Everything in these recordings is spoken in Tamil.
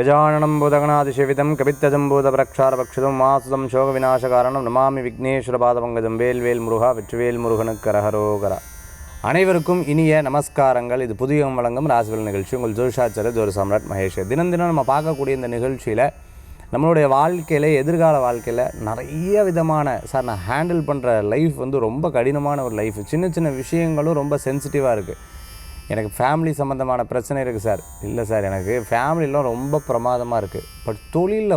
கஜானனம் பூதகணாதிசேவிதம் கபித்தஜம்பூதபிரக்ஷாரபக்ஷிதம் மாசுதம் சோக விநாசகாரணம் நமாமி விக்னேஸ்வர பாதபங்கஜம் வேல்வேல் முருகா வெற்றிவேல் முருகனுக்கு அரஹரோகரா. அனைவருக்கும் இனிய நமஸ்காரங்கள். இது புதியம் வழங்கும் ராசிபலன் நிகழ்ச்சி. உங்கள் ஜோதிஷாச்சாரியர் ஜோதி சாம்ராட் மகேஷ். தினம் தினம் நம்ம பார்க்கக்கூடிய இந்த நிகழ்ச்சியில் நம்மளுடைய வாழ்க்கையில், எதிர்கால வாழ்க்கையில் நிறைய விதமான நான் ஹேண்டில் பண்ணுற லைஃப் ரொம்ப கடினமான ஒரு லைஃப். சின்ன சின்ன விஷயங்களும் ரொம்ப சென்சிட்டிவாக இருக்குது. எனக்கு ஃபேமிலி சம்மந்தமான பிரச்சனை இருக்குது சார். இல்லை சார், எனக்கு ஃபேமிலிலாம் ரொம்ப பிரமாதமாக இருக்குது. பட் தொழிலில்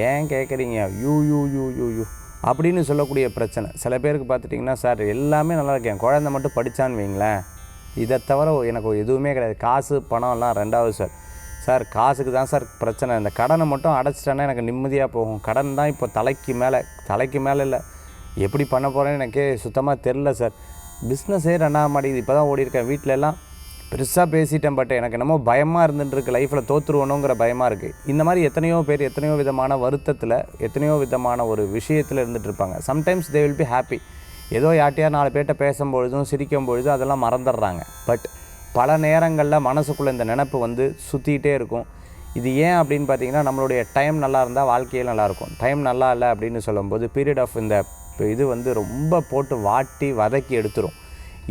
ஏன் கேட்குறீங்க you you you you you அப்படின்னு சொல்லக்கூடிய பிரச்சனை. சில பேருக்கு பார்த்துட்டிங்கன்னா, சார் எல்லாமே நல்லா இருக்கேன், குழந்தை மட்டும் படித்தான்னு வைங்களேன், இதை தவிர எனக்கு எதுவுமே கிடையாது. காசு பணம்லாம் ரெண்டாவது சார். சார் காசுக்கு தான் சார் பிரச்சனை. இந்த கடனை மட்டும் அடைச்சிட்டேன்னா எனக்கு நிம்மதியாக போகும். கடன் தான் இப்போ தலைக்கு மேலே இல்லை. எப்படி பண்ண போகிறேன்னு எனக்கே சுத்தமாக தெரில சார். பிஸ்னஸே ரெண்டாக மாட்டேங்குது. இப்போ தான் ஓடிருக்கேன். வீட்டில எல்லாம் பெருசாக பேசிட்டேன். பட் எனக்கு என்னமோ பயமாக இருந்துட்டுருக்கு. லைஃப்பில் தோற்றுருவணுங்கிற பயமாக இருக்குது. இந்த மாதிரி எத்தனையோ பேர் எத்தனையோ விதமான வருத்தத்தில், எத்தனையோ விதமான ஒரு விஷயத்தில் இருந்துகிட்டு இருப்பாங்க. Sometimes they will be happy. ஏதோ யார்ட்டையார் 4 பேர்கிட்ட பேசும்பொழுதும் சிரிக்கும் பொழுதும் அதெல்லாம் மறந்துடுறாங்க. பட் பல நேரங்களில் மனசுக்குள்ளே இந்த நினப்பு சுற்றிக்கிட்டே இருக்கும். இது ஏன் அப்படின்னு பார்த்தீங்கன்னா, நம்மளுடைய டைம் நல்லா இருந்தால் வாழ்க்கையில் நல்லாயிருக்கும். டைம் நல்லா இல்லை அப்படின்னு சொல்லும்போது பீரியட் ஆஃப் இந்த இது ரொம்ப போட்டு வாட்டி வதக்கி எடுத்துரும்.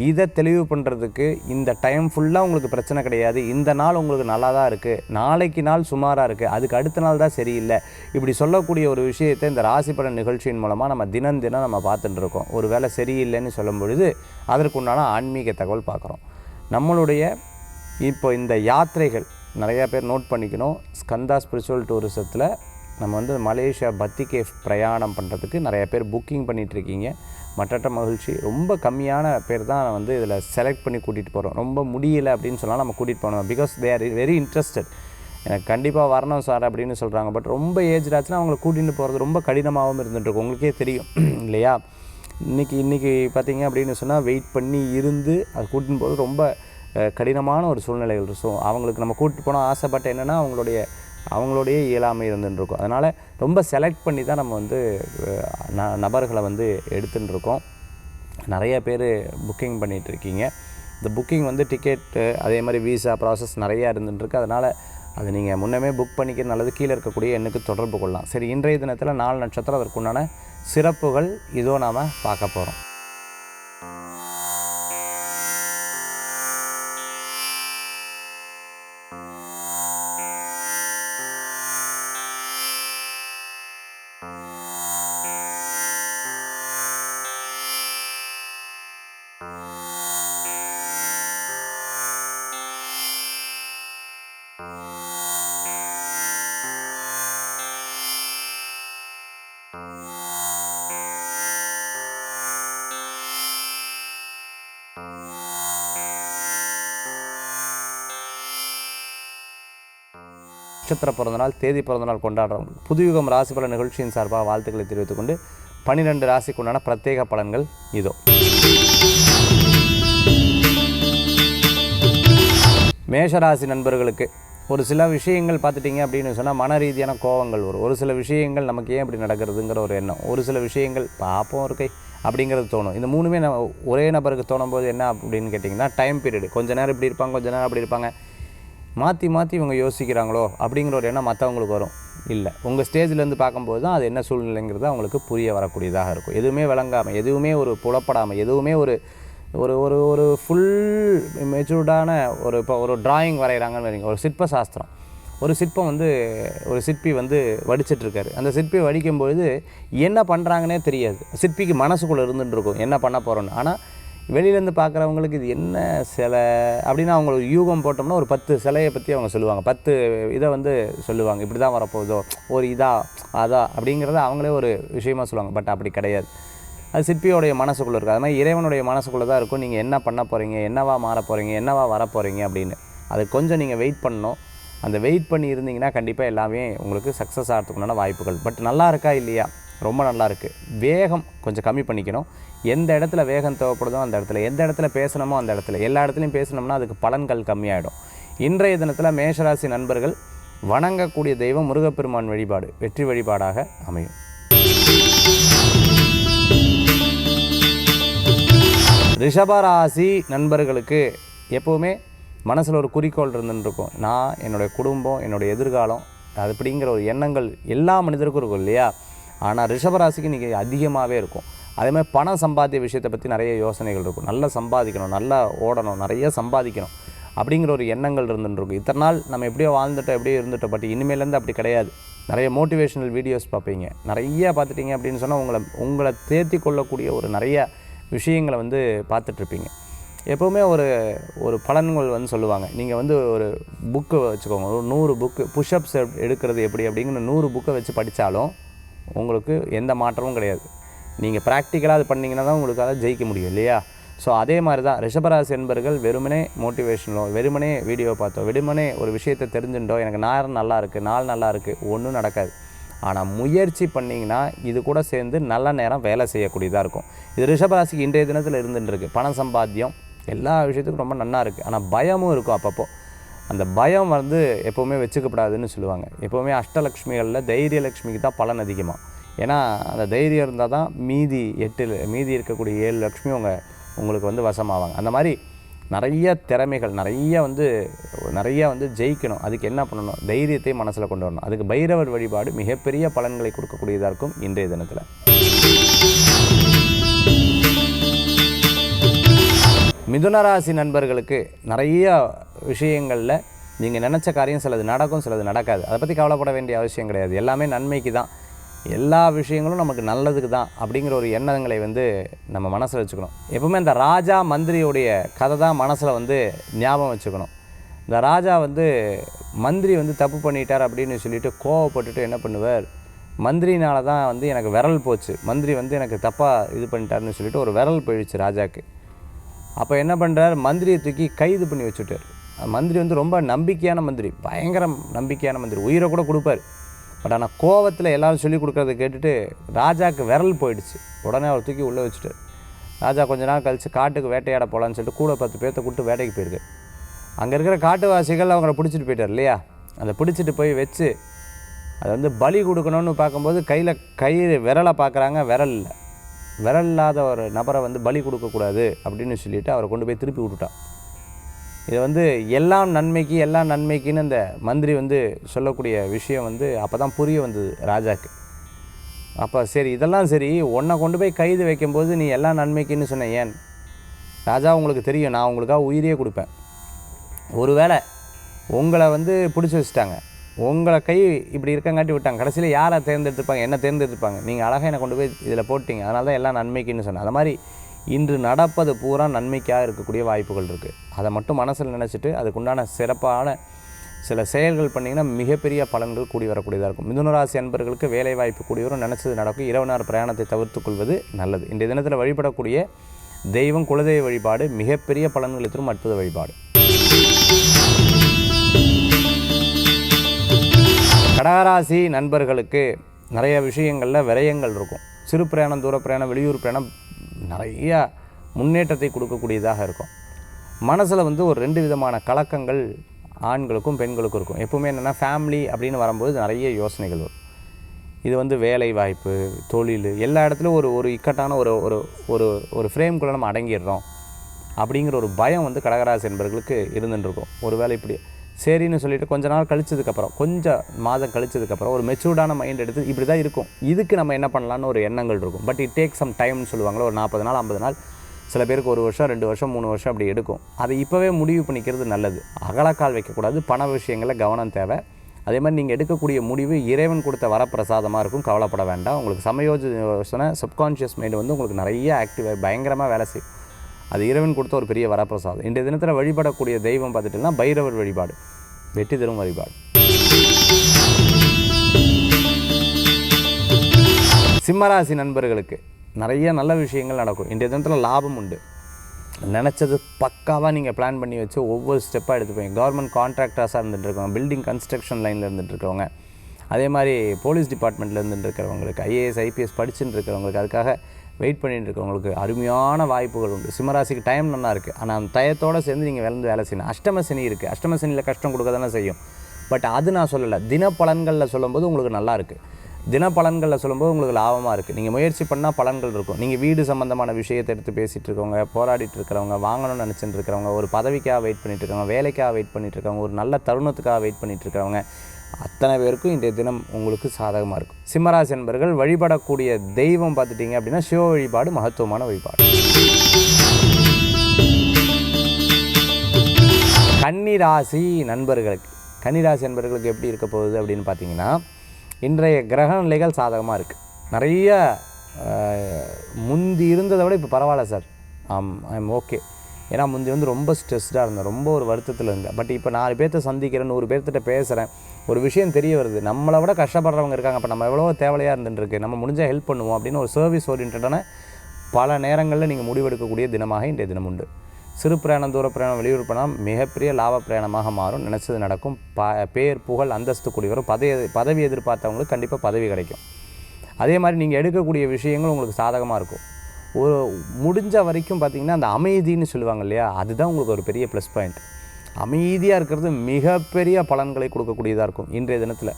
இதை தெளிவு பண்ணுறதுக்கு இந்த டைம் ஃபுல்லாக உங்களுக்கு பிரச்சனை கிடையாது. இந்த நாள் உங்களுக்கு நல்லா தான் இருக்குது, நாளைக்கு நாள் சுமாராக இருக்குது, அதுக்கு அடுத்த நாள் தான் சரியில்லை, இப்படி சொல்லக்கூடிய ஒரு விஷயத்தை இந்த ராசிபலன் நிகழ்ச்சியின் மூலமாக நம்ம தினம் நம்ம பார்த்துட்டு இருக்கோம். ஒரு வேளை சரியில்லைன்னு சொல்லும் பொழுது அதற்குண்டான ஆன்மீக தகவல் பார்க்குறோம். நம்மளுடைய இப்போ இந்த யாத்திரைகள் நிறையா பேர் நோட் பண்ணிக்கணும். ஸ்கந்தா ஸ்பிரிச்சுவல் டூரிசத்தில் நம்ம மலேசியா பத்தி கேஃப் பிரயாணம் பண்ணுறதுக்கு நிறைய பேர் புக்கிங் பண்ணிகிட்ருக்கீங்க. மற்ற மகிழ்ச்சி. ரொம்ப கம்மியான பேர் தான் இதில் செலக்ட் பண்ணி கூட்டிகிட்டு போகிறோம். ரொம்ப முடியலை அப்படின்னு சொன்னால் நம்ம கூட்டிகிட்டு போகணும். Because they are very interested. எனக்கு கண்டிப்பாக வரணும் சார் அப்படின்னு சொல்கிறாங்க. பட் ரொம்ப ஏஜ் ஆச்சுன்னா அவங்களை கூட்டிகிட்டு போகிறது ரொம்ப கடினமாகவும் இருந்துகிட்ருக்கும். உங்களுக்கே தெரியும் இல்லையா? இன்றைக்கி பார்த்தீங்க அப்படின்னு சொன்னால் வெயிட் பண்ணி இருந்து அது கூட்டின்னு போகிறது ரொம்ப கடினமான ஒரு சூழ்நிலைகள். ஸோ அவங்களுக்கு நம்ம கூட்டிட்டு போனால் ஆசைப்பட்ட என்னென்னா அவங்களுடைய இயலாமை இருந்துருக்கும். அதனால் ரொம்ப செலக்ட் பண்ணி தான் நம்ம நபர்களை எடுத்துகிட்டு இருக்கோம். நிறைய பேர் புக்கிங் பண்ணிகிட்ருக்கீங்க. இந்த புக்கிங் டிக்கெட்டு அதே மாதிரி விசா ப்ராசஸ் நிறையா இருந்துட்டுருக்கு. அதனால் அது நீங்கள் முன்னமே புக் பண்ணிக்கிறது நல்லது. கீழே இருக்கக்கூடிய எண்ணுக்கு தொடர்பு கொள்ளலாம். சரி, இன்றைய தினத்தில் 4 நட்சத்திரம், அதற்குண்டான சிறப்புகள் இதோ நாம் பார்க்க போகிறோம். நட்சத்திர பிறந்தநாள், தேதி பிறந்தநாள் கொண்டாடுறோம். புதுயுகம் ராசிபலன் நிகழ்ச்சியின் சார்பாக வாழ்த்துக்களை தெரிவித்துக் கொண்டு 12 ராசிக்குண்டான பிரத்யேக பலன்கள் இதோ. மேஷராசி நண்பர்களுக்கு ஒரு சில விஷயங்கள் பார்த்துட்டிங்க அப்படின்னு சொன்னால் மன ரீதியான கோபங்கள் வரும். ஒரு சில விஷயங்கள் நமக்கு ஏன் இப்படி நடக்கிறதுங்கிற ஒரு எண்ணம், ஒரு சில விஷயங்கள் பார்ப்போம் இருக்கை அப்படிங்கிறது தோணும். இந்த 3மே ஒரே நபருக்கு தோணும் போது என்ன அப்படின்னு கேட்டிங்கன்னா, டைம் பீரியடு. கொஞ்சம் நேரம் இப்படி இருப்பாங்க, கொஞ்சம் நேரம் அப்படி இருப்பாங்க. மாற்றி இவங்க யோசிக்கிறாங்களோ அப்படிங்கிற ஒரு எண்ணம் மற்றவங்களுக்கு வரும். இல்லை, உங்கள் ஸ்டேஜிலேருந்து பார்க்கும்போது தான் அது என்ன சூழ்நிலைங்கிறது அவங்களுக்கு புரிய வரக்கூடியதாக இருக்கும். எதுவுமே விளங்காமல், எதுவுமே ஒரு புலப்படாமல், எதுவுமே ஒரு ஒரு ஒரு ஒரு ஃபுல் மெச்சூர்டான இப்போ ஒரு டிராயிங் வரைகிறாங்கன்னு வைங்க. ஒரு சிற்ப சாஸ்திரம், ஒரு சிற்பம் ஒரு சிற்பி வடிச்சிட்ருக்காரு. அந்த சிற்பி வடிக்கும்பொழுது என்ன பண்ணுறாங்கன்னே தெரியாது. சிற்பிக்கு மனசுக்குள்ளே இருந்துகிட்டு இருக்கும் என்ன பண்ண போகிறோன்னு. ஆனால் வெளியிலேருந்து பார்க்குறவங்களுக்கு இது என்ன சிலை அப்படின்னு அவங்களுக்கு யூகம் போட்டோம்னா ஒரு 10 சிலையை பற்றி அவங்க சொல்லுவாங்க. 10 இதை சொல்லுவாங்க. இப்படி தான் வரப்போகுதோ, ஒரு அதா அப்படிங்கிறத அவங்களே ஒரு விஷயமாக சொல்லுவாங்க. பட் அப்படி கிடையாது. அது சிற்பியோடைய மனசுக்குள்ளே இருக்குது. அது மாதிரி இறைவனுடைய மனசுக்குள்ளே தான் இருக்கும். நீங்கள் என்ன பண்ண போகிறீங்க, என்னவா மாற போகிறீங்க, என்னவா வரப்போகிறீங்க அப்படின்னு. அது கொஞ்சம் நீங்கள் வெயிட் பண்ணணும். அந்த வெயிட் பண்ணி இருந்தீங்கன்னா கண்டிப்பாக எல்லாமே உங்களுக்கு சக்ஸஸ் ஆகிறதுக்குண்டான வாய்ப்புகள். பட் நல்லா இருக்கா இல்லையா? ரொம்ப நல்லா இருக்குது. வேகம் கொஞ்சம் கம்மி பண்ணிக்கணும். எந்த இடத்துல வேகம் தேவைப்படுதோ அந்த இடத்துல, எந்த இடத்துல பேசணுமோ அந்த இடத்துல, எல்லா இடத்துலையும் பேசணும்னா அதுக்கு பலன்கள் கம்மியாகிடும். இன்றைய தினத்தில் மேஷராசி நண்பர்கள் வணங்கக்கூடிய தெய்வம் முருகப்பெருமான் வழிபாடு வெற்றி வழிபாடாக அமையும். ரிஷபராசி நண்பர்களுக்கு எப்போவுமே மனசில் ஒரு குறிக்கோள் இருந்துருக்கும், நான் என்னுடைய குடும்பம் என்னுடைய எதிர்காலம் அது அப்படிங்கிற ஒரு எண்ணங்கள் எல்லா மனிதருக்கும் இருக்கும் இல்லையா. ஆனால் ரிஷபராசிக்கு இன்றைக்கி அதிகமாகவே இருக்கும். அதேமாதிரி பணம் சம்பாத்திய விஷயத்தை பற்றி நிறைய யோசனைகள் இருக்கும். நல்லா சம்பாதிக்கணும், நல்லா ஓடணும், நிறைய சம்பாதிக்கணும் அப்படிங்கிற ஒரு எண்ணங்கள் இருந்துருக்கும். இத்தனை நாள் நம்ம எப்படியோ வாழ்ந்துட்டோம், எப்படியோ இருந்துட்டோம். பட் இனிமேலேருந்து அப்படி கிடையாது. நிறைய மோட்டிவேஷனல் வீடியோஸ் பார்ப்பீங்க, நிறைய பார்த்துட்டிங்க அப்படின்னு சொன்னால் உங்களை தேர்த்தி கொள்ளக்கூடிய ஒரு நிறைய விஷயங்களை வந்து பார்த்துட்ருப்பீங்க. எப்போவுமே ஒரு பலன்கள் சொல்லுவாங்க, நீங்கள் ஒரு புக்கு வச்சுக்கோங்க, ஒரு 100 புக்கு புஷ்அப்ஸ் எடுக்கிறது எப்படி அப்படிங்கிற 100 புக்கை வச்சு படித்தாலும் உங்களுக்கு எந்த மாற்றமும் கிடையாது. நீங்கள் ப்ராக்டிக்கலாக அது பண்ணிங்கன்னா தான் உங்களுக்கு அதை ஜெயிக்க முடியும் இல்லையா. ஸோ அதே மாதிரி தான் ரிஷபராசி என்பர்கள் வெறுமனே மோட்டிவேஷனோ, வெறுமனே வீடியோ பார்த்தோ, வெறுமனே ஒரு விஷயத்தை தெரிஞ்சுட்டோ எனக்கு நேரம் நல்லா இருக்குது, நாள் நல்லா இருக்குது, ஒன்றும் நடக்காது. ஆனால் முயற்சி பண்ணிங்கன்னா இது கூட சேர்ந்து நல்ல நேரம் வேலை செய்யக்கூடியதாக இருக்கும். இது ரிஷபராசிக்கு இன்றைய தினத்தில் இருந்துருக்கு. பணம் சம்பாத்தியம் எல்லா விஷயத்துக்கும் ரொம்ப நல்லா இருக்குது. ஆனால் பயமும் இருக்கும் அப்பப்போ. அந்த பயம் எப்போவுமே வச்சுக்கப்படாதுன்னு சொல்லுவாங்க. எப்போவுமே அஷ்டலக்ஷ்மிகளில் தைரியலக்ஷ்மிக்கு தான் பலன் அதிகமாக. ஏன்னா அந்த தைரியம் இருந்தால் தான் மீதி இருக்கக்கூடிய 7 லக்ஷ்மி உங்களுக்கு வசமாவாங்க. அந்த மாதிரி நிறைய திறமைகள் நிறைய ஜெயிக்கணும். அதுக்கு என்ன பண்ணணும், தைரியத்தை மனசில் கொண்டு வரணும். அதுக்கு பைரவர் வழிபாடு மிகப்பெரிய பலன்களை கொடுக்கக்கூடியதாக இருக்கும் இன்றைய தினத்தில். மிதுனராசி நண்பர்களுக்கு நிறைய விஷயங்களில் நீங்கள் நினச்ச காரியம் சிலது நடக்கும், சிலது நடக்காது. அதை பற்றி கவலைப்பட வேண்டிய அவசியம் கிடையாது. எல்லாமே நன்மைக்கு தான், எல்லா விஷயங்களும் நமக்கு நல்லதுக்கு தான் அப்படிங்கிற ஒரு எண்ணங்களை நம்ம மனசில் வச்சுக்கணும். எப்பவுமே இந்த ராஜா மந்திரியுடைய கதை தான் மனசில் ஞாபகம் வச்சுக்கணும். இந்த ராஜா மந்திரி தப்பு பண்ணிட்டார் அப்படின்னு சொல்லிட்டு கோவப்பட்டுட்டு என்ன பண்ணுவார், மந்திரினால தான் எனக்கு விரல் போச்சு, மந்திரி எனக்கு தப்பாக இது பண்ணிட்டாருன்னு சொல்லிட்டு ஒரு விரல் போயிடுச்சு ராஜாக்கு. அப்போ என்ன பண்ணுறார், மந்திரியை தூக்கி கைது பண்ணி வச்சுட்டார். மந்திரி ரொம்ப நம்பிக்கையான மந்திரி, பயங்கர நம்பிக்கையான மந்திரி, உயிரை கூட கொடுப்பார். பட் ஆனால் கோவத்தில் எல்லோரும் சொல்லிக் கொடுக்குறத கேட்டுட்டு ராஜாவுக்கு விரல் போயிடுச்சு. உடனே அவர் தூக்கி உள்ளே வச்சுட்டார். ராஜா கொஞ்ச நாள் கழித்து காட்டுக்கு வேட்டையாட போகலான்னு சொல்லிட்டு கூட 10 பேர்த்த கூப்பிட்டு வேட்டைக்கு போயிருக்கார். அங்கே இருக்கிற காட்டுவாசிகள் அவங்கள பிடிச்சிட்டு போயிட்டார் இல்லையா. அதை பிடிச்சிட்டு போய் வச்சு அதை பலி கொடுக்கணும்னு பார்க்கும்போது கையில் விரலை பார்க்குறாங்க, விரல் இல்லாத ஒரு நபரை பலி கொடுக்கக்கூடாது அப்படின்னு சொல்லிவிட்டு அவரை கொண்டு போய் திருப்பி விட்டுட்டான். இது எல்லாம் நன்மைக்குன்னு அந்த மந்திரி சொல்லக்கூடிய விஷயம் அப்போ தான் புரிய வந்தது ராஜாக்கு. அப்போ சரி, இதெல்லாம் சரி, உன்னை கொண்டு போய் கைது வைக்கும்போது நீ எல்லாம் நன்மைக்குன்னு சொன்ன, ஏன் ராஜா உங்களுக்கு தெரியும் நான் உங்களுக்காக உயிரியே கொடுப்பேன். ஒருவேளை உங்களை பிடிச்சி வச்சுட்டாங்க, உங்களை கை இப்படி இருக்கங்காட்டி விட்டாங்க, கடைசியில் யாரை தேர்ந்தெடுத்துப்பாங்க, என்ன தேர்ந்தெடுத்துப்பாங்க, நீங்கள் அழகாக என்னை கொண்டு போய் இதில் போட்டிங்க, அதனால தான் எல்லாம் நன்மைக்குன்னு சொன்னேன். அது மாதிரி இன்று நடப்பது பூரா நன்மைக்காக இருக்கக்கூடிய வாய்ப்புகள் இருக்குது. அதை மட்டும் மனசில் நினச்சிட்டு அதுக்குண்டான சிறப்பான சில செயல்கள் பண்ணிங்கன்னா மிகப்பெரிய பலன்கள் கூடி வரக்கூடியதாக இருக்கும். மிதுனராசி அன்பர்களுக்கு வேலை வாய்ப்பு கூடியவரும் நினச்சது நடக்கும். இரவு நேர பிரயாணத்தை தவிர்த்து கொள்வது நல்லது. இன்றைய தினத்தில் வழிபடக்கூடிய தெய்வம் குலதெய்வ வழிபாடு மிகப்பெரிய பலன்களை தரும் அற்புத வழிபாடு. கடகராசி நண்பர்களுக்கு நிறைய விஷயங்களில் விரயங்கள் இருக்கும். சிறு பிரயாணம், தூர பிரயாணம், வெளியூர் பிரயாணம் நிறையா முன்னேற்றத்தை கொடுக்கக்கூடியதாக இருக்கும். மனசில் ஒரு 2 விதமான கலக்கங்கள் ஆண்களுக்கும் பெண்களுக்கும் இருக்கும். எப்பவுமே என்னென்னா ஃபேமிலி அப்படின்னு வரும்போது நிறைய யோசனைகள் வரும். இது வேலை வாய்ப்பு, தொழில், எல்லா இடத்துலையும் ஒரு இக்கட்டான ஒரு ஃப்ரேம்குள்ளே நம்ம அடங்கிடுறோம் அப்படிங்கிற ஒரு பயம் கடகராசி என்பவர்களுக்கு இருந்துருக்கும். ஒரு வேலை இப்படி சரின்னு சொல்லிவிட்டு கொஞ்ச நாள் கழிச்சதுக்கப்புறம், கொஞ்சம் மாதம் கழிச்சதுக்கப்புறம் ஒரு மெச்சூர்டான மைண்ட் எடுத்து இப்படி தான் இருக்கும், இதுக்கு நம்ம என்ன பண்ணலான்னு ஒரு எண்ணங்கள் இருக்கும். பட் இட் டேக் சம் டைம்னு சொல்லுவாங்களோ, ஒரு 40 நாள் 50 நாள், சில பேருக்கு 1 வருஷம் 2 வருஷம் 3 வருஷம் அப்படி எடுக்கும். அதை இப்போவே முடிவு பண்ணிக்கிறது நல்லது. அகலக்கால் வைக்கக்கூடாது. பண விஷயங்களில் கவனம் தேவை. அதே மாதிரி நீங்கள் எடுக்கக்கூடிய முடிவு இறைவன் கொடுத்த வரப்பிரசாதமாக இருக்கும். கவலைப்பட வேண்டாம். உங்களுக்கு சமயோஜனை சப்கான்ஷியஸ் மைண்டு உங்களுக்கு நிறைய ஆக்டிவாக பயங்கரமாக வேலை செய்யும். அது இறைவன் கொடுத்த ஒரு பெரிய வரப்பிரசாதம். இன்றைய தினத்தில் வழிபடக்கூடிய தெய்வம் பார்த்துட்டிங்கன்னா பைரவர் வழிபாடு வெற்றி தரும் வழிபாடு. சிம்மராசி நண்பர்களுக்கு நிறைய நல்ல விஷயங்கள் நடக்கும். இன்றைய தினத்தில் லாபம் உண்டு. நினச்சது பக்காவாக நீங்கள் பிளான் பண்ணி வச்சு ஒவ்வொரு ஸ்டெப்பாக எடுத்துப்பீங்க. கவர்மெண்ட் கான்ட்ராக்டர்ஸாக இருந்துகிட்ருக்கவங்க, பில்டிங் கன்ஸ்ட்ரக்ஷன் லைனில் இருந்துகிட்ருக்கவங்க, அதே மாதிரி போலீஸ் டிபார்ட்மெண்ட்டில் இருந்துகிட்ருக்கிறவங்களுக்கு, ஐஏஎஸ் ஐபிஎஸ் படிச்சுட்டு இருக்கிறவங்களுக்கு, அதுக்காக வெயிட் பண்ணிட்டு இருக்கவங்களுக்கு அருமையான வாய்ப்புகள் உண்டு. சிம்மராசிக்கு டைம் நல்லா இருக்குது. ஆனால் அந்த டயத்தோடு சேர்ந்து நீங்கள் வேலை செய்யணும். அஷ்டம சனி இருக்குது. அஷ்டம சனியில் கஷ்டம் கொடுக்க தானே செய்யும். பட் அது நான் சொல்லலை. தினப்பலன்களில் சொல்லும்போது உங்களுக்கு நல்லா இருக்குது. தினப்பலன்களில் சொல்லும்போது உங்களுக்கு லாபமாக இருக்குது. நீங்கள் முயற்சி பண்ணால் பலன்கள் இருக்கும். நீங்கள் வீடு சம்மந்தமான விஷயத்தை எடுத்து பேசிகிட்டு இருக்கவங்க, போராடிட்டு இருக்கிறவங்க, வாங்கணும்னு நினச்சிட்டு இருக்கிறவங்க, ஒரு பதவிக்காக வெயிட் பண்ணிகிட்டு இருக்கவங்க, வேலைக்காக வெயிட் பண்ணிகிட்டு இருக்கவங்க, ஒரு நல்ல தருணத்துக்காக வெயிட் பண்ணிகிட்டு இருக்கிறவங்க, அத்தனை பேருக்கும் இன்றைய தினம் உங்களுக்கு சாதகமாக இருக்கும். சிம்மராசி என்பர்கள் வழிபடக்கூடிய தெய்வம் பார்த்துட்டிங்க அப்படின்னா சிவ வழிபாடு மகத்துவமான வழிபாடு. கன்னிராசி நண்பர்களுக்கு எப்படி இருக்க போகுது அப்படின்னு பார்த்தீங்கன்னா, இன்றைய கிரக நிலைகள் சாதகமாக இருக்குது. நிறைய முந்தி இருந்ததை விட இப்போ பரவாயில்ல சார். I am okay. ஏன்னா முந்தி வந்து ரொம்ப ஸ்ட்ரெஸ்டாக இருந்தேன், ரொம்ப ஒரு வருத்தத்தில் இருந்தேன். பட் இப்போ 4 பேர்த்த சந்திக்கிறேன், 100 பேர்த்திட்ட பேசுகிறேன், ஒரு விஷயம் தெரிய வருது, நம்மளை விட கஷ்டப்படுறவங்க இருக்காங்க, அப்போ நம்ம எவ்வளோ தேவையாக இருந்துருக்கு, நம்ம முடிஞ்சால் ஹெல்ப் பண்ணுவோம் அப்படின்னு ஒரு சர்வீஸ் ஓரியன்டான பல நேரங்களில் நீங்கள் முடிவெடுக்கக்கூடிய தினமாக இன்றைய தினம் உண்டு. சிறு பிரயாணம், தூர பிரயாணம், வெளியூர் பிரயாணம் மிகப்பெரிய லாப பிரயாணமாக மாறும். நினச்சது நடக்கும். பேர் புகழ் அந்தஸ்து கூடி வரும். பதவி எதிர்பார்த்தவங்களுக்கு கண்டிப்பாக பதவி கிடைக்கும். அதே மாதிரி நீங்கள் எடுக்கக்கூடிய விஷயங்கள் உங்களுக்கு சாதகமாக இருக்கும். ஒரு முடிஞ்ச வரைக்கும் பார்த்திங்கன்னா அந்த அமைதின்னு சொல்லுவாங்க இல்லையா, அதுதான் உங்களுக்கு ஒரு பெரிய ப்ளஸ் பாயிண்ட். அமைதியாக இருக்கிறது மிகப்பெரிய பலன்களை கொடுக்கக்கூடியதாக இருக்கும் இன்றைய தினத்தில்.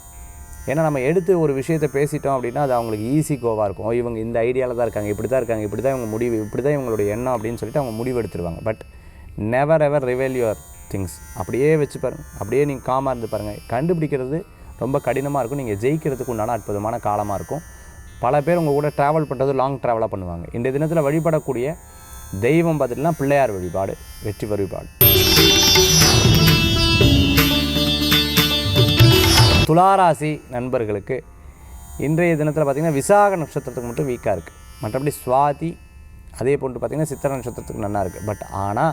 ஏன்னா நம்ம எடுத்து ஒரு விஷயத்தை பேசிட்டோம் அப்படின்னா அது அவங்களுக்கு ஈஸி கோவாக இருக்கும். இவங்க இந்த ஐடியாவில் தான் இருக்காங்க, இப்படி தான் இருக்காங்க, இப்படி தான் இவங்க முடிவு, இப்படி தான் இவங்களுடைய எண்ணம் அப்படின்னு சொல்லிட்டு அவங்க முடிவு எடுத்துருவாங்க. But never ever reveal your things. அப்படியே வச்சு பாருங்கள், அப்படியே நீங்கள் காமாக இருந்து பாருங்கள். கண்டுபிடிக்கிறது ரொம்ப கடினமாக இருக்கும். நீங்கள் ஜெயிக்கிறதுக்கு உண்டான அற்புதமான காலமாக இருக்கும். பல பேர் உங்கள் கூட ட்ராவல் பண்ணுறது லாங் ட்ராவலாக பண்ணுவாங்க. இன்றைய தினத்தில் வழிபடக்கூடிய தெய்வம் பார்த்துட்டுனா பிள்ளையார் வழிபாடு வெற்றி வழிபாடு. துளாராசி நண்பர்களுக்கு இன்றைய தினத்தில் பார்த்திங்கன்னா விசாக நட்சத்திரத்துக்கு மட்டும் வீக்காக இருக்குது. மற்றபடி சுவாதி அதே போன்று பார்த்திங்கன்னா சித்திரை நட்சத்திரத்துக்கு நல்லா இருக்குது. பட் ஆனால்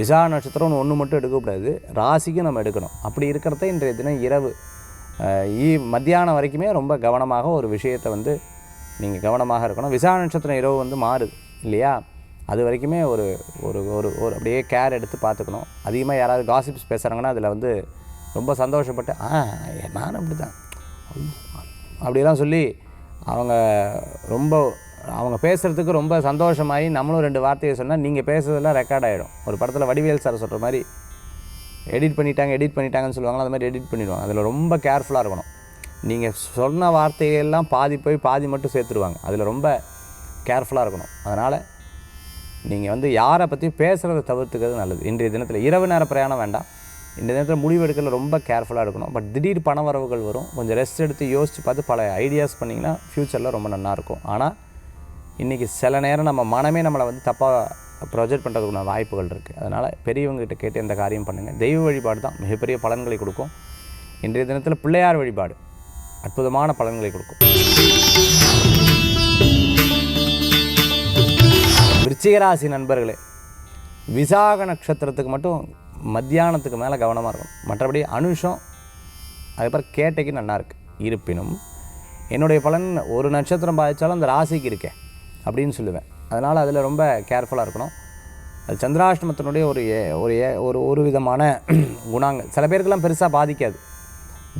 விசாக நட்சத்திரம் ஒன்று மட்டும் எடுக்கக்கூடாது, ராசிக்கும் நம்ம எடுக்கணும். அப்படி இருக்கிறத இன்றைய தினம் இரவு மத்தியானம் வரைக்குமே ரொம்ப கவனமாக ஒரு விஷயத்தை வந்து நீங்கள் கவனமாக இருக்கணும். விசாக நட்சத்திரம் இரவு வந்து மாறுது இல்லையா, அது வரைக்குமே ஒரு ஒரு ஒரு ஒரு அப்படியே கேர் எடுத்து பார்த்துக்கணும். அதிகமாக யாராவது காசிப்ஸ் பேசுகிறாங்கன்னா அதில் வந்து ரொம்ப சந்தோஷப்பட்டு நானும் அப்படி தான் அப்படிலாம் சொல்லி அவங்க பேசுகிறதுக்கு ரொம்ப சந்தோஷமாகி நம்மளும் 2 வார்த்தையை சொன்னால் நீங்கள் பேசுறதெல்லாம் ரெக்கார்ட் ஆகிடும். ஒரு படத்தில் வடிவேல் சார் சொல்கிற மாதிரி எடிட் பண்ணிட்டாங்கன்னு சொல்லுவாங்களா, அது மாதிரி எடிட் பண்ணிடுவாங்க. அதில் ரொம்ப கேர்ஃபுல்லாக இருக்கணும். நீங்கள் சொன்ன வார்த்தையெல்லாம் பாதி போய் பாதி மட்டும் சேர்த்துருவாங்க. அதில் ரொம்ப கேர்ஃபுல்லாக இருக்கணும். அதனால் நீங்கள் வந்து யாரை பற்றி பேசுகிறத தவிர்த்துக்கிறது நல்லது. இன்றைய தினத்தில் இரவு நேர பிரயாணம் வேண்டாம். இந்த நேரத்தில் முடிவு எடுக்கல ரொம்ப கேர்ஃபுல்லாக இருக்கணும். பட் திடீர் பண வரவுகள் வரும். கொஞ்சம் ரெஸ்ட் எடுத்து யோசித்து பார்த்து பல ஐடியாஸ் பண்ணிங்கன்னா ஃப்யூச்சரில் ரொம்ப நல்லாயிருக்கும். ஆனால் இன்றைக்கி சில நேரம் நம்ம மனமே நம்மளை வந்து தப்பாக ப்ரொஜெக்ட் பண்ணுறதுக்குள்ள வாய்ப்புகள் இருக்குது. அதனால் பெரியவங்ககிட்ட கேட்டு எந்த காரியம் பண்ணுங்கள். தெய்வ வழிபாடு தான் மிகப்பெரிய பலன்களை கொடுக்கும். இன்றைய தினத்தில் பிள்ளையார் வழிபாடு அற்புதமான பலன்களை கொடுக்கும். விருச்சிகராசி நண்பர்களே, விசாக நட்சத்திரத்துக்கு மட்டும் மத்தியானத்துக்கு மேலே கவனமாக இருக்கணும். மற்றபடி அனுஷம் அதுக்கப்புறம் கேட்டைக்கு நல்லாயிருக்கு. இருப்பினும் என்னுடைய பலன் ஒரு நட்சத்திரம் பாதித்தாலும் அந்த ராசிக்கு இருக்கேன் அப்படின்னு சொல்லுவேன். அதனால் அதில் ரொம்ப கேர்ஃபுல்லாக இருக்கணும். அது சந்திராஷ்டமத்தினுடைய ஒரு விதமான குணங்கள் சில பேருக்கெல்லாம் பெருசாக பாதிக்காது.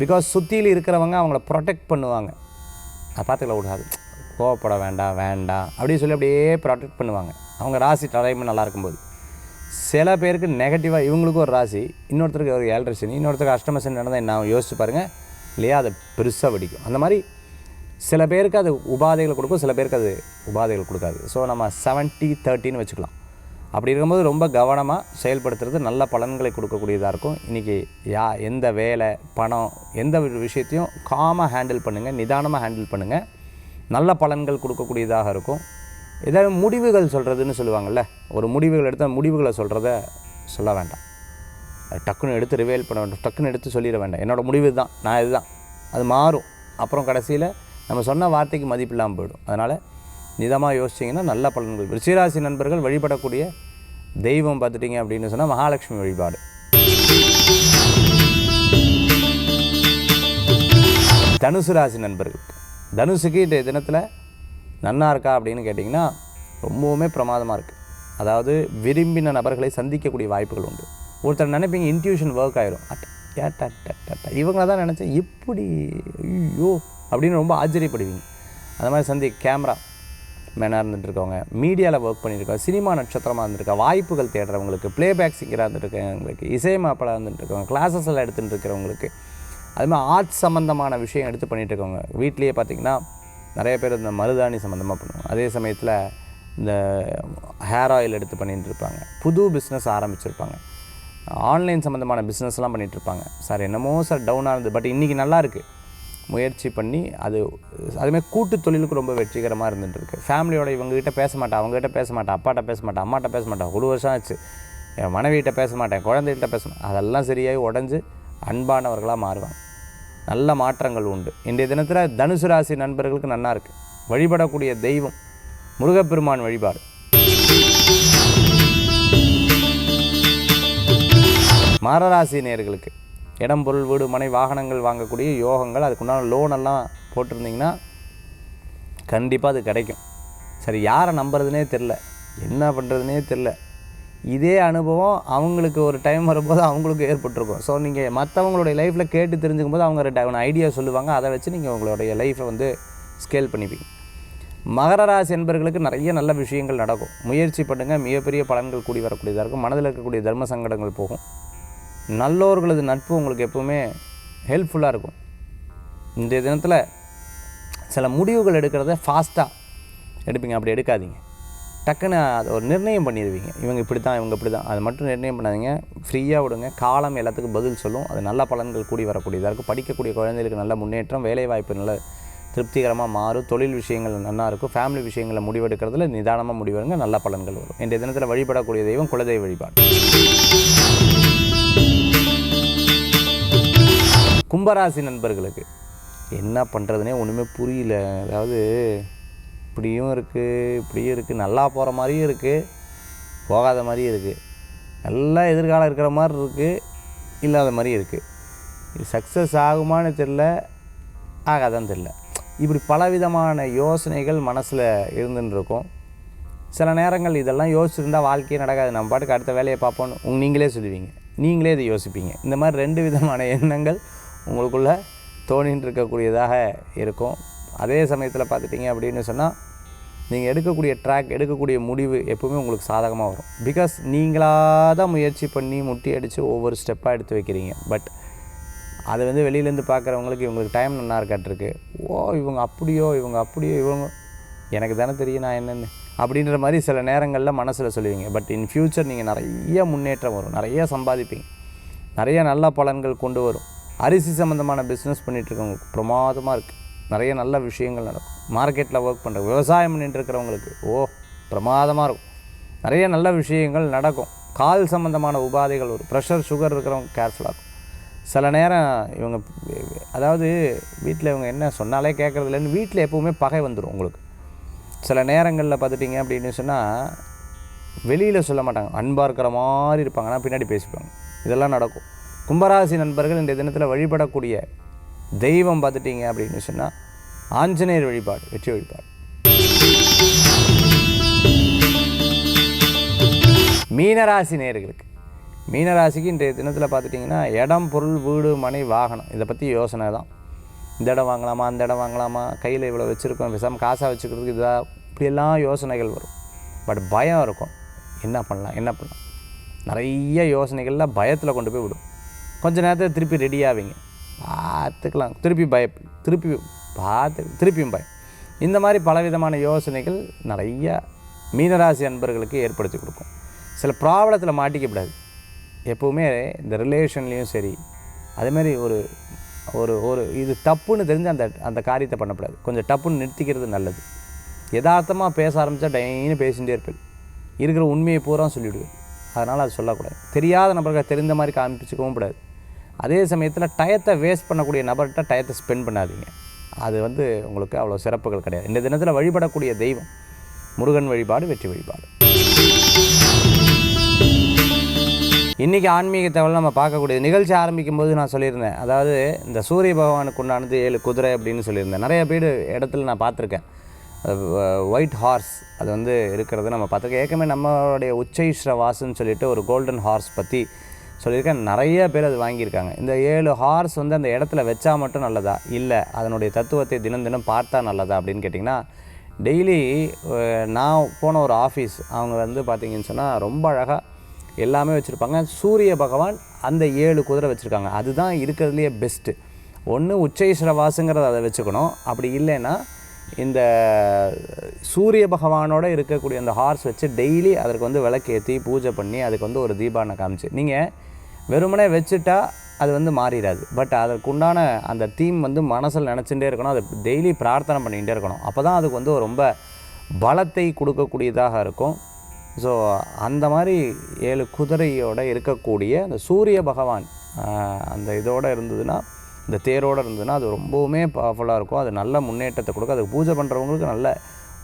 பிகாஸ் சுற்றியில் இருக்கிறவங்க அவங்கள ப்ரொடெக்ட் பண்ணுவாங்க. அதை பார்த்துக்கல விடாது, கோவப்பட வேண்டாம் அப்படின்னு சொல்லி அப்படியே ப்ரொடெக்ட் பண்ணுவாங்க அவங்க ராசி டைம் நல்லா இருக்கும்போது. சில பேருக்கு நெகட்டிவாக இவங்களுக்கு ஒரு ராசி, இன்னொருத்தருக்கு ஒரு 7 சனி, இன்னொருத்தருக்கு அஷ்டம சனி நடந்தால் என்ன யோசிச்சு பாருங்கள் இல்லையா, அது பெருசாக வெடிக்கும். அந்த மாதிரி சில பேருக்கு அது உபாதைகள் கொடுக்கும், சில பேருக்கு அது உபாதைகள் கொடுக்காது. ஸோ நம்ம 70-30 வச்சுக்கலாம். அப்படி இருக்கும்போது ரொம்ப கவனமாக செயல்படுத்துறது நல்ல பலன்களை கொடுக்கக்கூடியதாக இருக்கும். இன்றைக்கி எந்த வேலை பணம் எந்த ஒரு விஷயத்தையும் காமாக ஹேண்டில் பண்ணுங்கள், நிதானமாக ஹேண்டில் பண்ணுங்கள். நல்ல பலன்கள் கொடுக்கக்கூடியதாக இருக்கும். ஏதாவது முடிவுகள் சொல்கிறதுன்னு சொல்லுவாங்கள்ல, ஒரு முடிவுகள் எடுத்தால் முடிவுகளை சொல்ல வேண்டாம். அது டக்குன்னு எடுத்து ரிவேல் பண்ண வேண்டாம், டக்குன்னு எடுத்து சொல்லிட வேண்டாம். என்னோடய முடிவு தான், நான் இதுதான், அது மாறும். அப்புறம் கடைசியில் நம்ம சொன்ன வார்த்தைக்கு மதிப்பு இல்லாமல் போயிடும். அதனால் நிதமாக யோசிச்சிங்கன்னா நல்ல பலன்கள். விருச்சிகராசி நண்பர்கள் வழிபடக்கூடிய தெய்வம் பார்த்துட்டிங்க அப்படின்னு சொன்னால் மகாலட்சுமி வழிபாடு. தனுசு ராசி நண்பர்களுக்கு, தனுசுக்கு இந்த தினத்தில் நன்னா இருக்கா அப்படின்னு கேட்டிங்கன்னா ரொம்பவுமே பிரமாதமாக இருக்குது. அதாவது விரும்பின நபர்களை சந்திக்கக்கூடிய வாய்ப்புகள் உண்டு. ஒருத்தர் நினைப்பீங்க இன்ட்யூஷன் ஒர்க் ஆயிரும், இவங்கள தான் நினச்சேன் இப்படி ஐயோ அப்படின்னு ரொம்ப ஆச்சரியப்படுவீங்க. அந்த மாதிரி கேமரா மேனாக இருந்துகிட்ருக்கவங்க, மீடியாவில் ஒர்க் பண்ணியிருக்கோம், சினிமா நட்சத்திரமாக இருந்துருக்கா, வாய்ப்புகள் தேடுறவங்களுக்கு, ப்ளேபேக் சிங்கராக இருந்துருக்கவங்களுக்கு, இசையமைப்பாளராக இருந்துகிட்ருக்கவங்க, கிளாஸஸ் எல்லாம் எடுத்துகிட்டு இருக்கிறவங்களுக்கு, அதுமாதிரி ஆர்ட்ஸ் சம்மந்தமான விஷயம் எடுத்து பண்ணிகிட்டு இருக்கவங்க வீட்லேயே பார்த்திங்கன்னா நிறைய பேர் இந்த மருதாணி சம்மந்தமாக பண்ணுவாங்க. அதே சமயத்தில் இந்த ஹேர் ஆயில் எடுத்து பண்ணிகிட்டு இருப்பாங்க. புது பிஸ்னஸ் ஆரம்பிச்சிருப்பாங்க. ஆன்லைன் சம்மந்தமான பிஸ்னஸ்லாம் பண்ணிகிட்ருப்பாங்க. சார் என்னமோ சார் டவுனாக இருந்தது, பட் இன்றைக்கி நல்லா இருக்குது. முயற்சி பண்ணி அதுமாதிரி கூட்டு தொழிலுக்கு ரொம்ப வெற்றிகரமாக இருந்துகிட்ருக்கு. ஃபேமிலியோட இவங்ககிட்ட பேச மாட்டேன், அவங்ககிட்ட பேச மாட்டேன், அப்பாட்ட பேச மாட்டேன், அம்மாட்ட பேச மாட்டேன், ஒரு வருஷம் ஆச்சு, என் மனைவிகிட்ட பேச மாட்டேன், குழந்தைகிட்ட பேச மாட்டேன், அதெல்லாம் சரியாகி உடஞ்சி அன்பானவர்களாக மாறுவாங்க. நல்ல மாற்றங்கள் உண்டு. இன்றைய தினத்தில் தனுசு ராசி நண்பர்களுக்கு நல்லா இருக்குது. வழிபடக்கூடிய தெய்வம் முருகப்பெருமான் வழிபாடு. மகராசி நேயர்களுக்கு இடம், பொருள், வீடு, மனை, வாகனங்கள் வாங்கக்கூடிய யோகங்கள், அதுக்குண்டான லோனெல்லாம் போட்டிருந்தீங்கன்னா கண்டிப்பாக அது கிடைக்கும். சரி, யாரை நம்புறதுனே தெரில, என்ன பண்ணுறதுனே தெரில. இதே அனுபவம் அவங்களுக்கு ஒரு டைம் வரும்போது அவங்களுக்கு ஏற்பட்டிருக்கும். ஸோ நீங்கள் மற்றவங்களுடைய லைஃப்பில் கேட்டு தெரிஞ்சுக்கும் போது அவங்க ஐடியா சொல்லுவாங்க. அதை வச்சு நீங்கள் உங்களுடைய லைஃப்பை வந்து ஸ்கேல் பண்ணிப்பீங்க. மகர ராசி என்பர்களுக்கு நிறைய நல்ல விஷயங்கள் நடக்கும். முயற்சி பண்ணுங்கள், மிகப்பெரிய பலன்கள் கூடி வரக்கூடியதாக இருக்கும். மனதில் இருக்கக்கூடிய தர்ம சங்கடங்கள் போகும். நல்லோர்களது நட்பு உங்களுக்கு எப்போவுமே ஹெல்ப்ஃபுல்லாக இருக்கும். இந்த தினத்தில் சில முடிவுகள் எடுக்கிறத ஃபாஸ்ட்டாக எடுப்பீங்க. அப்படி எடுக்காதீங்க. டக்குன்னு அது ஒரு நிர்ணயம் பண்ணிடுவீங்க. இவங்க இப்படி தான், இவங்க இப்படி தான், அது மட்டும் நிர்ணயம் பண்ணாதீங்க. ஃப்ரீயாக விடுங்க. காலம் எல்லாத்துக்கும் பதில் சொல்லும். அது நல்ல பலன்கள் கூடி வரக்கூடியதாக இருக்கும். படிக்கக்கூடிய குழந்தைகளுக்கு நல்ல முன்னேற்றம், வேலைவாய்ப்பு நல்ல திருப்திகரமாக மாறும். தொழில் விஷயங்கள் நல்லா இருக்கும். ஃபேமிலி விஷயங்களில் முடிவெடுக்கிறதுல நிதானமாக முடிவெடுங்க, நல்ல பலன்கள் வரும். இன்றைய தினத்தில் வழிபடக்கூடிய தெய்வம் குலதெய்வ வழிபாடு. கும்பராசி நண்பர்களுக்கு என்ன பண்ணுறதுனே ஒன்றுமே புரியல. அதாவது இப்படியும் இருக்குது, இப்படியும் இருக்குது, நல்லா போகிற மாதிரியும் இருக்குது, போகாத மாதிரியும் இருக்குது, நல்லா எதிர்காலம் இருக்கிற மாதிரி இருக்குது, இல்லாத மாதிரியும் இருக்குது. இது சக்ஸஸ் ஆகுமான்னு தெரில, ஆகாதான்னு தெரில. இப்படி பலவிதமான யோசனைகள் மனசில் இருந்துன்னு இருக்கும். சில நேரங்கள் இதெல்லாம் யோசிச்சுருந்தால் வாழ்க்கையே நடக்காது, நம்ம பாட்டுக்கு அடுத்த வேலையை பார்ப்போன்னு நீங்களே சொல்லுவீங்க, நீங்களே இதை யோசிப்பீங்க. இந்த மாதிரி 2 விதமான எண்ணங்கள் உங்களுக்குள்ளே தோணின்னு இருக்கக்கூடியதாக இருக்கும். அதே சமயத்தில் பார்த்துட்டிங்க அப்படின்னு சொன்னால் நீங்கள் எடுக்கக்கூடிய ட்ராக், எடுக்கக்கூடிய முடிவு எப்போவுமே உங்களுக்கு சாதகமாக வரும். பிகாஸ் நீங்களாக தான் முயற்சி பண்ணி முட்டி அடித்து ஒவ்வொரு ஸ்டெப்பாக எடுத்து வைக்கிறீங்க. பட் அது வந்து வெளியிலேருந்து பார்க்குறவங்களுக்கு இவங்களுக்கு டைம் நல்லா இருக்காட்டிருக்கு, ஓ இவங்க அப்படியோ இவங்க அப்படியோ, இவங்க எனக்கு தானே தெரியும் நான் என்னென்னு அப்படின்ற மாதிரி சில நேரங்களில் மனசில் சொல்லுவீங்க. பட் இன் ஃப்யூச்சர் நீங்கள் நிறைய முன்னேற்றம் வரும், நிறைய சம்பாதிப்பீங்க, நிறைய நல்ல பலன்கள் கொண்டு வரும். அரிசி சம்மந்தமான பிஸ்னஸ் பண்ணிகிட்ருக்கவங்களுக்கு பிரமாதமாக இருக்குது. நிறைய நல்ல விஷயங்கள் நடக்கும். மார்க்கெட்டில் ஒர்க் பண்ணுற விவசாயம் பண்ணிட்டு இருக்கிறவங்களுக்கு பிரமாதமாக இருக்கும். நிறைய நல்ல விஷயங்கள் நடக்கும். கால் சம்மந்தமான உபாதைகள் வரும். ப்ரெஷர், சுகர் இருக்கிறவங்க கேர்ஃபுல்லாக இருக்கும். சில நேரம் இவங்க அதாவது வீட்டில் இவங்க என்ன சொன்னாலே கேட்குறதில்லன்னு வீட்டில் எப்போவுமே பகை வந்துடும் உங்களுக்கு. சில நேரங்களில் பார்த்துட்டிங்க அப்படின்னு சொன்னால் வெளியில் சொல்ல மாட்டாங்க, அன்பாக இருக்கிற மாதிரி இருப்பாங்கன்னா பின்னாடி பேசிப்பாங்க. இதெல்லாம் நடக்கும். கும்பராசி நண்பர்கள் இந்த தினத்தில் வழிபடக்கூடிய தெய்வம் பார்த்துட்டிங்க அப்படின்னு சொன்னால் ஆஞ்சநேயர் வழிபாடு, வெற்றி வழிபாடு. மீனராசி நேயர்களுக்கு, மீனராசிக்கு இன்றைய தினத்தில் பார்த்துட்டிங்கன்னா இடம், பொருள், வீடு, மனை, வாகனம், இதை பற்றி யோசனை தான். இந்த இடம் வாங்கலாமா, அந்த இடம் வாங்கலாமா, கையில் இவ்வளோ வச்சுருக்கோம், பேசாமல் காசாக வச்சுக்கிறதுக்கு இதாக, இப்படியெல்லாம் யோசனைகள் வரும். பட் பயம் இருக்கும், என்ன பண்ணலாம், நிறைய யோசனைகள்லாம் பயத்தில் கொண்டு போய் விடும். கொஞ்சம் நேரத்தில் திருப்பி ரெடி ஆவீங்க, பார்த்துக்கலாம், திருப்பியும் பயம். இந்த மாதிரி பலவிதமான யோசனைகள் நிறைய மீனராசி அன்பர்களுக்கு ஏற்படுத்தி கொடுக்கும். சில ப்ராப்ளத்தில் மாட்டிக்கப்படாது. எப்போவுமே இந்த ரிலேஷன்லேயும் சரி, அதேமாதிரி ஒரு ஒரு ஒரு இது தப்புன்னு தெரிஞ்சு அந்த காரியத்தை பண்ணக்கூடாது. கொஞ்சம் டப்புன்னு நிறுத்திக்கிறது நல்லது. யதார்த்தமாக பேச ஆரம்பித்தா டைன்னு பேசிகிட்டே இருப்பேன், இருக்கிற உண்மையை பூரா சொல்லிவிடுவேன். அதனால் அது சொல்லக்கூடாது. தெரியாத நபர்கள் தெரிந்த மாதிரி காமிச்சிக்கவும் கூடாது. அதே சமயத்தில் டயத்தை வேஸ்ட் பண்ணக்கூடிய நபர்கிட்ட டயத்தை ஸ்பெண்ட் பண்ணாதீங்க. அது வந்து உங்களுக்கு அவ்வளோ சிறப்புகள் கிடையாது. இந்த தினத்தில் வழிபடக்கூடிய தெய்வம் முருகன் வழிபாடு, வெற்றி வழிபாடு. இன்றைக்கி ஆன்மீக தகவல் நம்ம பார்க்கக்கூடிய நிகழ்ச்சி ஆரம்பிக்கும் போது நான் சொல்லியிருந்தேன், அதாவது இந்த சூரிய பகவானுக்கு உண்டானது 7 குதிரை அப்படின்னு சொல்லியிருந்தேன். நிறைய பேர் இடத்துல நான் பார்த்துருக்கேன் ஒயிட் ஹார்ஸ் அது வந்து இருக்கிறது நம்ம பார்த்துருக்கேன். ஏற்கனவே நம்மளுடைய உச்சைஸ்ரவாசுன்னு சொல்லிட்டு ஒரு கோல்டன் ஹார்ஸ் பற்றி சொல்லியிருக்கேன். நிறைய பேர் அது வாங்கியிருக்காங்க. இந்த 7 ஹார்ஸ் வந்து அந்த இடத்துல வச்சா மட்டும் நல்லதா, இல்லை அதனுடைய தத்துவத்தை தினம் தினம் பார்த்தா நல்லதா அப்படின்னு கேட்டிங்கன்னா, டெய்லி நான் போன ஒரு ஆஃபீஸ், அவங்க வந்து பார்த்திங்கன்னு சொன்னால் ரொம்ப அழகாக எல்லாமே வச்சுருப்பாங்க. சூரிய பகவான் அந்த 7 குதிரை வச்சுருக்காங்க. அதுதான் இருக்கிறதுலையே பெஸ்ட்டு. ஒன்று உச்சைஸ்வர வாசுங்கிறத அதை வச்சுக்கணும். அப்படி இல்லைன்னா இந்த சூரிய பகவானோட இருக்கக்கூடிய அந்த ஹார்ஸ் வச்சு டெய்லி அதற்கு வந்து விளக்கேற்றி பூஜை பண்ணி அதுக்கு வந்து ஒரு தீபாவளை காமிச்சு நீங்கள் வெறுமனே வச்சுட்டா அது வந்து மாறிடாது. பட் அதற்குண்டான அந்த தீம் வந்து மனசில் நினச்சிட்டே இருக்கணும். அதை டெய்லி பிரார்த்தனை பண்ணிகிட்டே இருக்கணும். அப்போ தான் அதுக்கு வந்து ரொம்ப பலத்தை கொடுக்கக்கூடியதாக இருக்கும். ஸோ அந்த மாதிரி 7 குதிரையோடு இருக்கக்கூடிய அந்த சூரிய பகவான் அந்த இதோடு இருந்ததுன்னா, இந்த தேரோடு இருந்ததுன்னா அது ரொம்பவுமே பவர்ஃபுல்லாக இருக்கும். அது நல்ல முன்னேற்றத்தை கொடுக்கும். அதுக்கு பூஜை பண்ணுறவங்களுக்கு நல்ல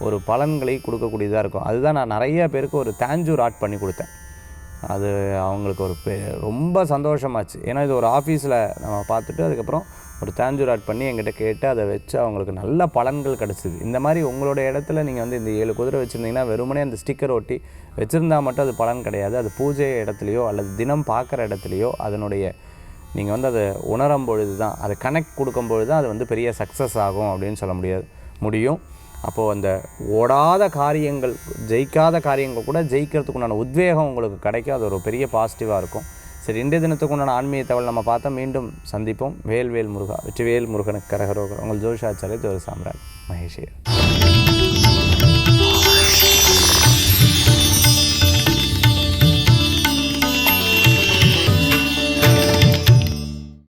ஒரு பலன்களை கொடுக்கக்கூடியதாக இருக்கும். அதுதான் நான் நிறைய பேருக்கு ஒரு தேஞ்சூர் ஆர்ட் பண்ணி கொடுத்தேன். அது அவங்களுக்கு ஒரு ரொம்ப சந்தோஷமாச்சு. ஏன்னா இது ஒரு ஆஃபீஸில் நம்ம பார்த்துட்டு அதுக்கப்புறம் ஒரு தேஞ்சூர் ஆர்ட் பண்ணி என்கிட்ட கேட்டு அதை வச்சு அவங்களுக்கு நல்ல பலன்கள் கிடச்சிது. இந்த மாதிரி உங்களோட இடத்துல நீங்கள் வந்து இந்த 7 குதிரை வச்சுருந்தீங்கன்னா வெறுமனே அந்த ஸ்டிக்கர் ஒட்டி வச்சுருந்தால் மட்டும் அது பலன் கிடையாது. அது பூஜை இடத்துலையோ அல்லது தினம் பார்க்குற இடத்துலையோ அதனுடைய நீங்கள் வந்து அதை உணரும் பொழுது தான், அதை கனெக்ட் கொடுக்கும் பொழுது தான் அது வந்து பெரிய சக்ஸஸ் ஆகும் அப்படின்னு சொல்ல முடியும். அப்போது அந்த ஓடாத காரியங்கள், ஜெயிக்காத காரியங்கள் கூட ஜெயிக்கிறதுக்குண்டான உத்வேகம் உங்களுக்கு கிடைக்கும். அது ஒரு பெரிய பாசிட்டிவாக இருக்கும். சரி, இன்றைய தினத்துக்குண்டான ஆன்மீக தகவல் நம்ம பார்த்தா மீண்டும் சந்திப்போம். வேல் முருகா, வெற்றிவேல் முருகனுக்கு கரகரோகர். உங்கள் ஜோதிஷாச்சாரிய ஜோதி சாம்ராட் மகேஷ்.